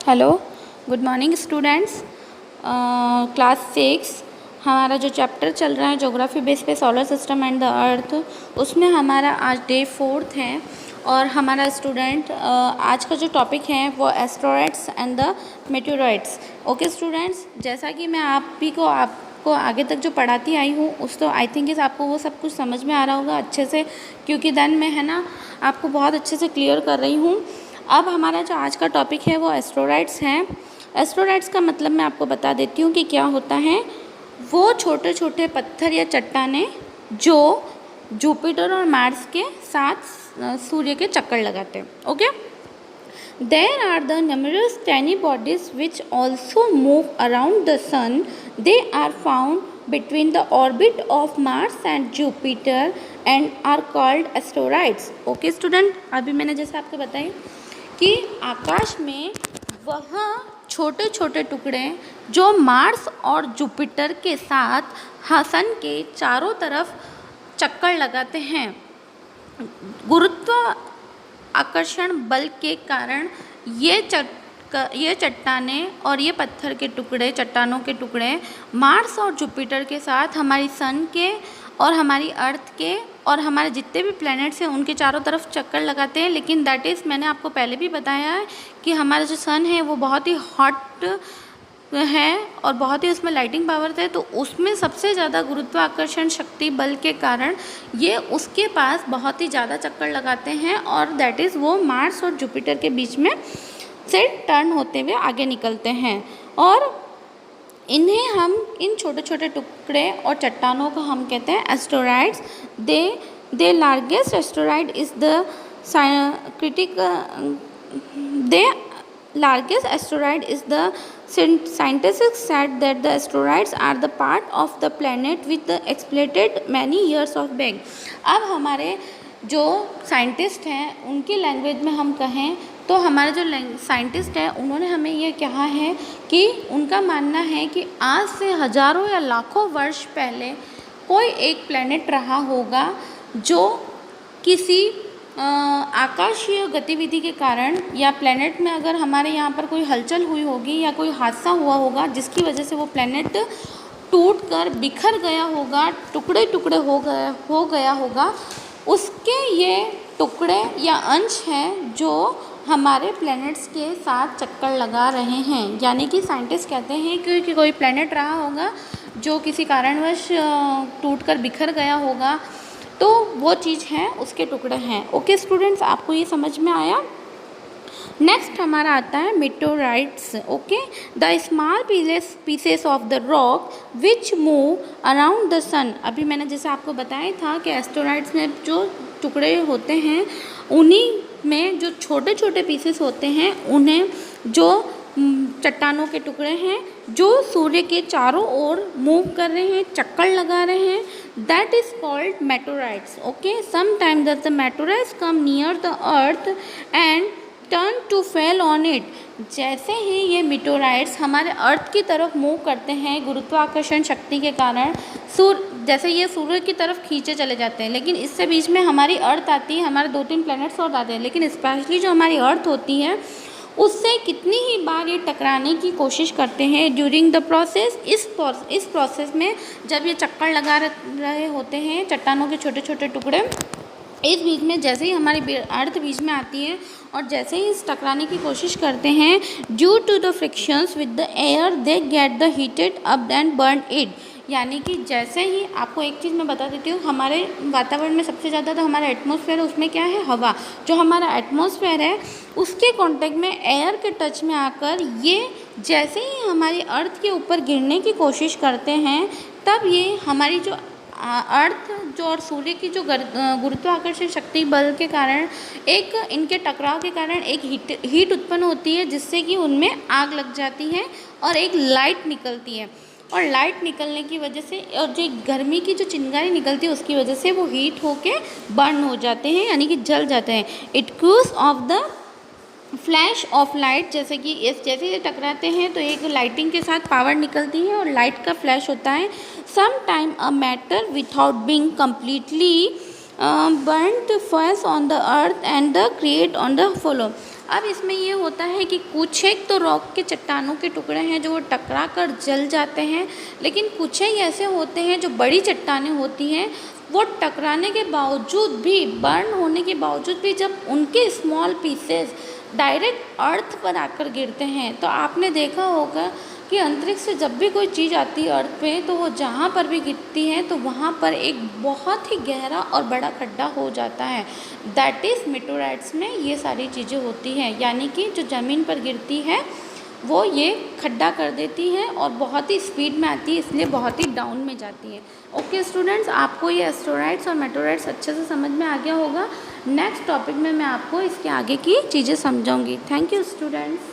Hello, good morning students. Class 6 हमारा जो chapter चल रहा है ज्योग्राफी बेस पे solar system and the earth, उसमें हमारा आज डे 4 है और हमारा स्टूडेंट आज का जो टॉपिक है वो asteroids and the meteoroids. Okay students, जैसा कि मैं आपको आगे तक जो पढ़ाती आई हूँ उस तो आई थिंक आपको वो सब कुछ समझ में आ रहा होगा अच्छे से, क्योंकि देन मैं है ना आपको बहुत अच्छे से क्लियर कर रही हूँ। अब हमारा जो आज का टॉपिक है वो एस्टेरॉइड्स हैं। एस्टेरॉइड्स का मतलब मैं आपको बता देती हूँ कि क्या होता है। वो छोटे छोटे पत्थर या चट्टानें जो जुपिटर और मार्स के साथ सूर्य के चक्कर लगाते हैं। Okay, there are the numerous tiny bodies which also move around the sun. They are found between the orbit of Mars and Jupiter and are called asteroids. Okay student, अभी मैंने जैसे आपको बताया कि आकाश में वह छोटे छोटे टुकड़े जो मार्स और जुपिटर के साथ सन के चारों तरफ चक्कर लगाते हैं, गुरुत्व आकर्षण बल के कारण ये चट्टानें और ये पत्थर के टुकड़े, चट्टानों के टुकड़े मार्स और जुपिटर के साथ हमारी सन के और हमारी अर्थ के और हमारे जितने भी प्लैनेट्स हैं उनके चारों तरफ चक्कर लगाते हैं। लेकिन दैट इज़, मैंने आपको पहले भी बताया है कि हमारा जो सन है वो बहुत ही हॉट है और बहुत ही उसमें लाइटिंग पावर है, तो उसमें सबसे ज़्यादा गुरुत्वाकर्षण शक्ति बल के कारण ये उसके पास बहुत ही ज़्यादा चक्कर लगाते हैं और दैट इज़ वो मार्स और जुपिटर के बीच में से टर्न होते हुए आगे निकलते हैं। और इन्हें हम इन छोटे छोटे टुकड़े और चट्टानों को हम कहते हैं asteroids. They largest asteroid is the largest asteroid is the scientists said that the asteroids are the part of the planet with the exploded many years of back. अब हमारे जो साइंटिस्ट हैं उनकी लैंग्वेज में हम कहें तो हमारे जो साइंटिस्ट हैं उन्होंने हमें ये कहा है कि उनका मानना है कि आज से हज़ारों या लाखों वर्ष पहले कोई एक प्लेनेट रहा होगा जो किसी आकाशीय गतिविधि के कारण या प्लेनेट में अगर हमारे यहाँ पर कोई हलचल हुई होगी या कोई हादसा हुआ होगा जिसकी वजह से वो प्लेनेट टूटकर बिखर गया होगा, टुकड़े टुकड़े हो गया होगा। उसके ये टुकड़े या अंश हैं जो हमारे प्लैनेट्स के साथ चक्कर लगा रहे हैं। यानी कि साइंटिस्ट कहते हैं कि कोई प्लैनेट रहा होगा जो किसी कारणवश टूटकर बिखर गया होगा, तो वो चीज़ है, उसके टुकड़े हैं। ओके स्टूडेंट्स, आपको ये समझ में आया। नेक्स्ट हमारा आता है meteoroids. Okay, the small pieces of the rock which move around the sun. अभी मैंने जैसे आपको बताया था कि एस्टेरॉइड्स में जो टुकड़े होते हैं उन्हीं में जो छोटे छोटे पीसेस होते हैं उन्हें जो चट्टानों के टुकड़े हैं जो सूर्य के चारों ओर मूव कर रहे हैं, चक्कर लगा रहे हैं, that is called meteoroids. Okay, sometimes the meteoroids come near the earth and turn to fail on it. जैसे ही ये मेटेओराइड्स हमारे अर्थ की तरफ मूव करते हैं गुरुत्वाकर्षण शक्ति के कारण, जैसे ये सूर्य की तरफ खींचे चले जाते हैं, लेकिन इससे बीच में हमारी अर्थ आती है, हमारे 2-3 प्लैनेट्स और आते हैं, लेकिन स्पेशली जो हमारी अर्थ होती है उससे कितनी ही बार ये टकराने की कोशिश करते हैं ड्यूरिंग द प्रोसेस। इस प्रोसेस में जब ये चक्कर लगा रहे होते हैं चट्टानों के छोटे छोटे टुकड़े, इस बीच में जैसे ही हमारी अर्थ बीच में आती है और जैसे ही इस टकराने की कोशिश करते हैं, due to the frictions with the air they get the heated up and burn it. यानी कि जैसे ही, आपको एक चीज़ मैं बता देती हूँ, हमारे वातावरण में सबसे ज़्यादा तो हमारा एटमॉस्फेयर है, उसमें क्या है, हवा। जो हमारा एटमॉस्फेयर है उसके कांटेक्ट में एयर के टच में आकर ये जैसे ही हमारी अर्थ के ऊपर गिरने की कोशिश करते हैं, तब ये हमारी जो अर्थ जो और सूर्य की जो गुरुत्वाकर्षण शक्ति बल के कारण एक इनके टकराव के कारण एक हीट उत्पन्न होती है, जिससे कि उनमें आग लग जाती है और एक लाइट निकलती है। और लाइट निकलने की वजह से और जो गर्मी की जो चिंगारी निकलती है उसकी वजह से वो हीट होके बर्न हो जाते हैं, यानी कि जल जाते हैं। It cause of the flash of light, जैसे कि जैसे ये टकराते हैं तो एक लाइटिंग के साथ पावर निकलती है और लाइट का फ्लैश होता है। Some time a matter without being completely burnt first on the earth and the create on the follow। अब इसमें ये होता है कि कुछ एक तो रॉक के चट्टानों के टुकड़े हैं जो वो टकरा कर जल जाते हैं, लेकिन कुछ ही ऐसे होते हैं जो बड़ी चट्टानें होती हैं वो टकराने के बावजूद भी, बर्न होने के बावजूद भी, जब उनके स्मॉल पीसेस डायरेक्ट अर्थ पर आकर गिरते हैं तो आपने देखा होगा कि अंतरिक्ष से जब भी कोई चीज़ आती है अर्थ पे तो वो जहाँ पर भी गिरती है तो वहाँ पर एक बहुत ही गहरा और बड़ा खड्डा हो जाता है। दैट इज़ मेटेओराइट्स में ये सारी चीज़ें होती हैं, यानी कि जो ज़मीन पर गिरती है वो ये खड्डा कर देती है और बहुत ही स्पीड में आती है, इसलिए बहुत ही डाउन में जाती है। ओके स्टूडेंट्स, आपको ये एस्टेरॉइड्स और मेटेओराइट्स अच्छे से समझ में आ गया होगा। नेक्स्ट टॉपिक में मैं आपको इसके आगे की चीज़ें समझाऊंगी। Thank you students.